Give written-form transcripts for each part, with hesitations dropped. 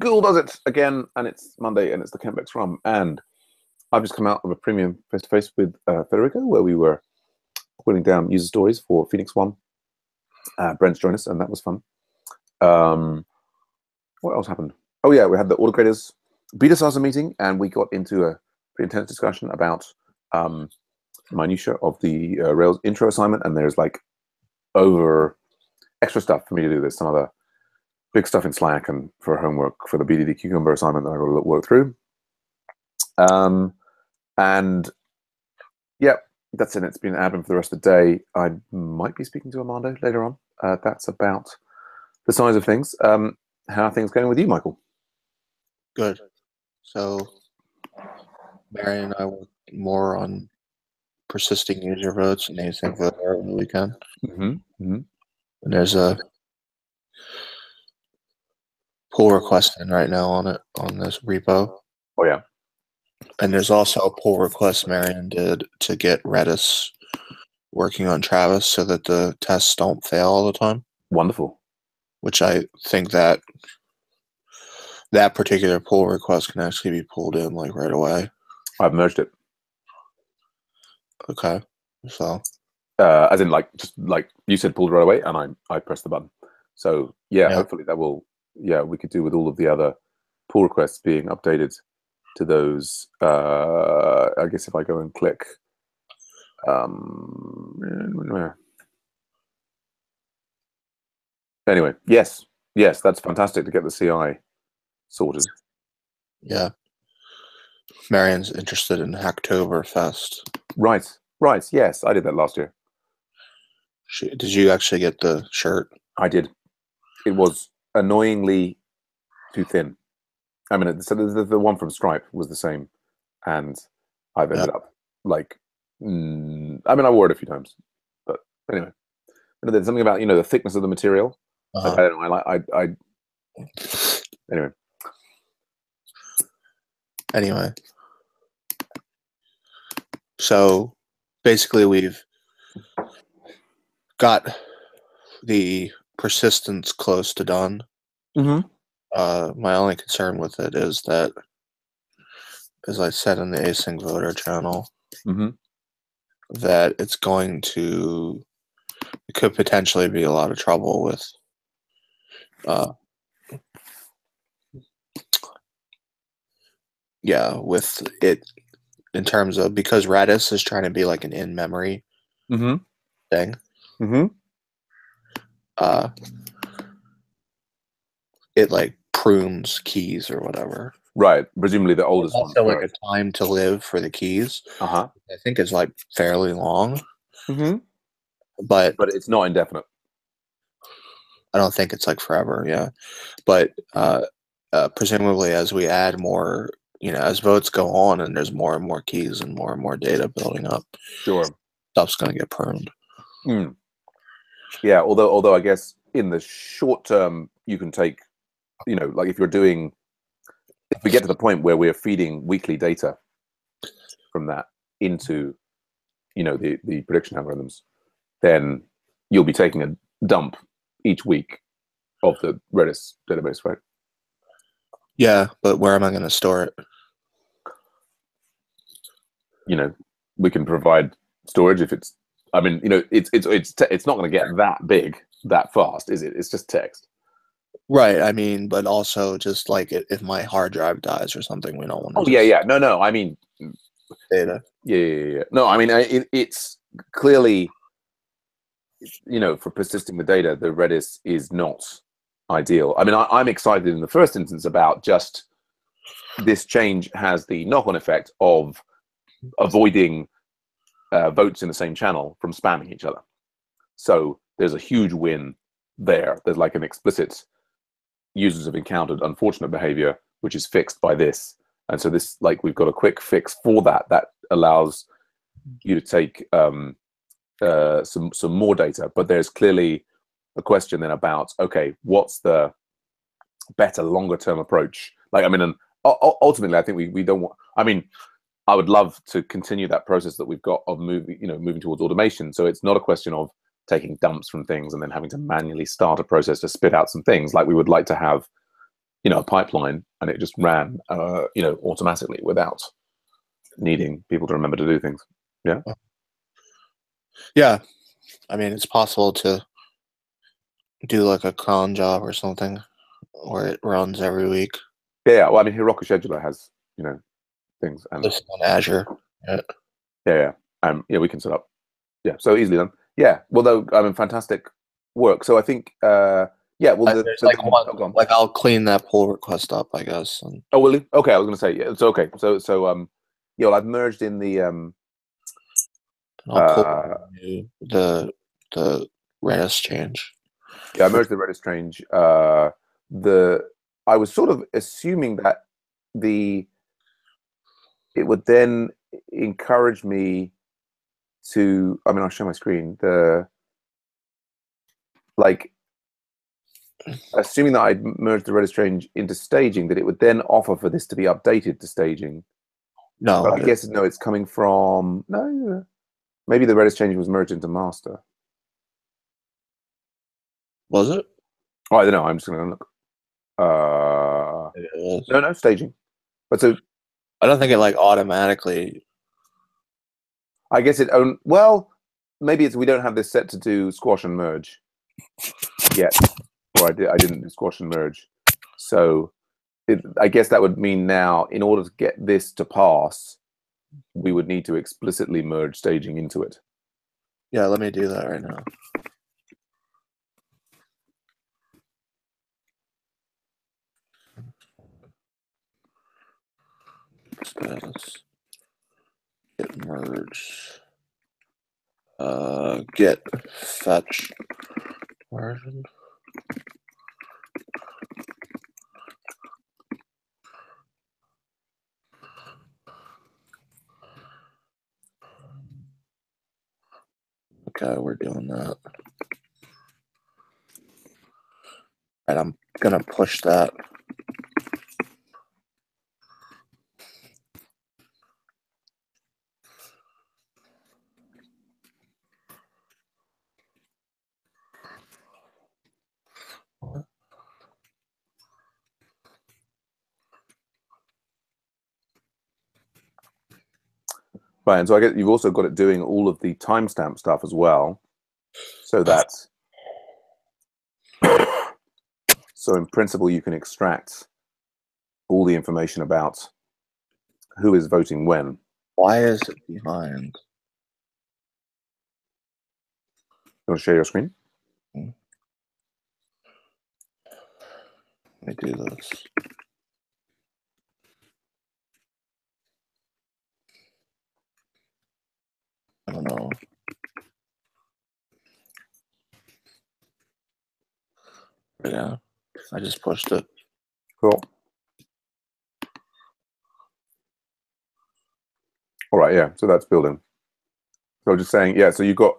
Google does it again, and it's Monday, and it's the Beck Scrum, and I've just come out of a premium face-to-face with Federico, where we were putting down user stories for Phoenix One. Brent's joined us, and that was fun. What else happened? Oh yeah, we had the auto graders beta sizer meeting, and we got into a pretty intense discussion about minutia of the Rails intro assignment, and there's like over extra stuff for me to do. There's some other big stuff in Slack and for homework for the BDD Cucumber assignment that I got to work through. And yeah, that's it. It's been admin for the rest of the day. I might be speaking to Armando later on. That's about the size of things. How are things going with you, Michael? Good. So Mary and I worked more on persisting user votes and async vote over the weekend. And there's a pull request in right now on this repo. Oh yeah. And there's also a pull request Marion did to get Redis working on Travis so that the tests don't fail all the time. Wonderful. Which I think that particular pull request can actually be pulled in like right away. I've merged it. Okay. So as in like just like you said, pulled right away, and I pressed the button. So yeah, hopefully that will we could do with all of the other pull requests being updated to those. I guess if I go and click anyway, yes, that's fantastic to get the CI sorted. Yeah. Marion's interested in Hacktoberfest. Right. Yes, I did that last year. Did you actually get the shirt? I did. It was annoyingly too thin. I mean, so the one from Stripe was the same, and I've ended up like, I mean, I wore it a few times, but anyway, there's something about the thickness of the material. Like, I don't know. Anyway. So basically, we've got the persistence close to done. My only concern with it is that, as I said in the async voter channel, that it could potentially be a lot of trouble with with it in terms of, because Redis is trying to be like an in-memory thing. It like prunes keys or whatever. Right. Presumably the oldest one. Also, like a time to live for the keys. I think is like fairly long. But it's not indefinite. I don't think it's like forever. Yeah. But presumably, as we add more, as votes go on and there's more and more keys and more data building up, sure, stuff's going to get pruned. Yeah. Although I guess in the short term, you can take, like if we get to the point where we're feeding weekly data from that into, the prediction algorithms, then you'll be taking a dump each week of the Redis database, right? Yeah, but where am I going to store it? We can provide storage if it's. I mean, it's not going to get that big that fast, is it? It's just text. Right. I mean, but also just like if my hard drive dies or something, we don't want to. Oh yeah. No. I mean, data. Yeah. No, I mean, it's clearly, for persisting the data, the Redis is not ideal. I mean, I'm excited in the first instance about just this change has the knock-on effect of avoiding votes in the same channel from spamming each other. So there's a huge win there. There's like an explicit users have encountered unfortunate behavior, which is fixed by this. And so this, like, we've got a quick fix for that allows you to take some more data. But there's clearly a question then about, okay, what's the better longer term approach? Like, I mean, and ultimately, I think we don't want. I mean, I would love to continue that process that we've got of moving towards automation. So it's not a question of taking dumps from things and then having to manually start a process to spit out some things. Like, we would like to have a pipeline, and it just ran, automatically without needing people to remember to do things. Yeah. Yeah. I mean, it's possible to do like a cron job or something where it runs every week. Yeah. Well, I mean, Heroku Scheduler has, things, and This is on Azure. Yeah. yeah, we can set up. Yeah, so easily done. Yeah. Well, though, I mean, fantastic work. So I think, yeah. Well, There's like one, like I'll clean that pull request up, I guess. And oh, will you? Okay, I was going to say, yeah. So okay, yeah. Well, I've merged in the I'll pull the Redis change. Yeah, I merged the Redis change. I was sort of assuming that it would then encourage me to. I mean, I'll show my screen. Assuming that I'd merged the Redis change into staging, that it would then offer for this to be updated to staging. No, But I guess no. It's coming from no. Maybe the Redis change was merged into master. Was it? Oh, I don't know. I'm just going to look. No, staging. But so I don't think it like automatically. I guess it own. Well, maybe it's we don't have this set to do squash and merge yet, or I didn't do squash and merge. So I guess that would mean now, in order to get this to pass, we would need to explicitly merge staging into it. Yeah, let me do that right now. Status. Git merge. Git fetch version. Okay, we're doing that. Right, I'm gonna push that. Right, and so I guess you've also got it doing all of the timestamp stuff as well, so that so in principle you can extract all the information about who is voting when. Why is it behind? You want to share your screen? Let me do this. I don't know. Yeah, I just pushed it. Cool. All right, yeah, so that's building. So just saying, yeah, so you've got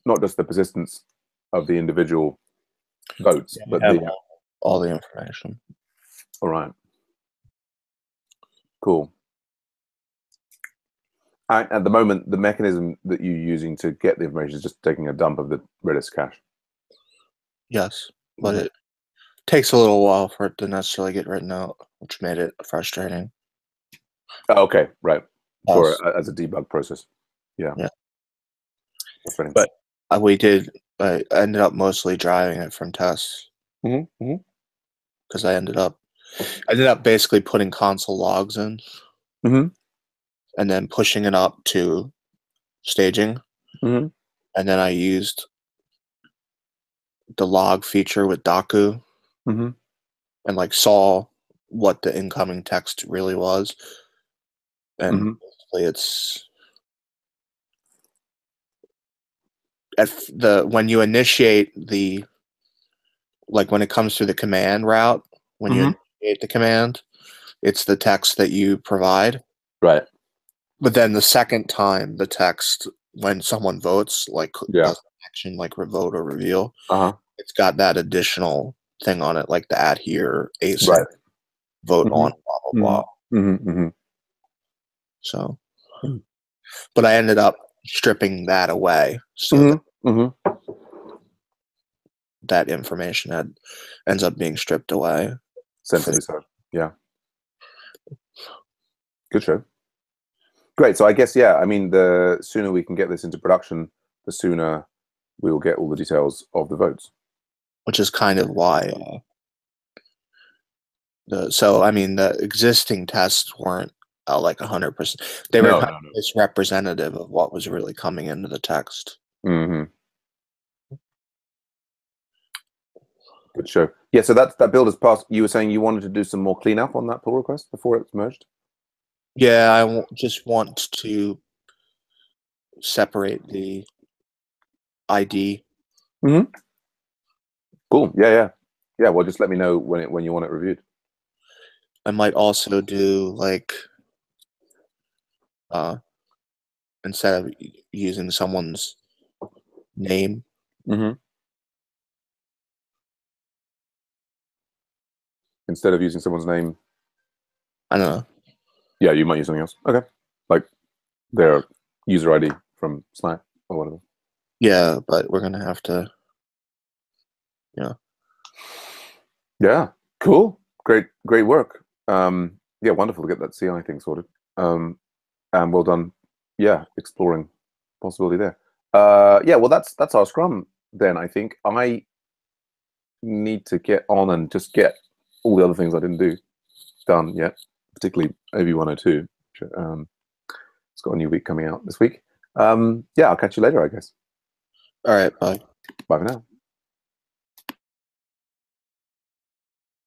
not just the persistence of the individual votes, but all the information. All right. Cool. At the moment, the mechanism that you're using to get the information is just taking a dump of the Redis cache. Yes, but it takes a little while for it to necessarily get written out, which made it frustrating. Oh, okay, right. For as a debug process. Yeah. Yeah. But I ended up mostly driving it from tests. Because I ended up basically putting console logs in. And then pushing it up to staging. And then I used the log feature with Daku and like saw what the incoming text really was. And basically it's when you initiate when it comes to the command route, when you initiate the command, it's the text that you provide. Right. But then the second time the text, when someone votes, does an action like revote or reveal, it's got that additional thing on it, like the add here, async, vote on, blah, blah, blah. So, but I ended up stripping that away. So that information that ends up being stripped away. Sensibly so. Yeah. Good show. Great. So I guess, yeah, I mean, the sooner we can get this into production, the sooner we will get all the details of the votes. Which is kind of why. The existing tests weren't like 100%. They were kind of misrepresentative of what was really coming into the text. Mm-hmm. Good show. Yeah, so that build has passed. You were saying you wanted to do some more cleanup on that pull request before it's merged? Yeah, I just want to separate the ID. Mm-hmm. Cool. Yeah. Well, just let me know when you want it reviewed. I might also do like instead of using someone's name. Mm-hmm. Instead of using someone's name, I don't know. Yeah, you might use something else. Okay, like their user ID from Slack or whatever. Yeah, but we're gonna have to. Yeah, cool. Great work. Yeah, wonderful to get that CI thing sorted. And well done. Yeah, exploring possibility there. Yeah, well, that's our Scrum then. I think I need to get on and just get all the other things I didn't do done yet, particularly AV 102. It's got a new week coming out this week. Yeah, I'll catch you later, I guess. All right, bye. Bye for now.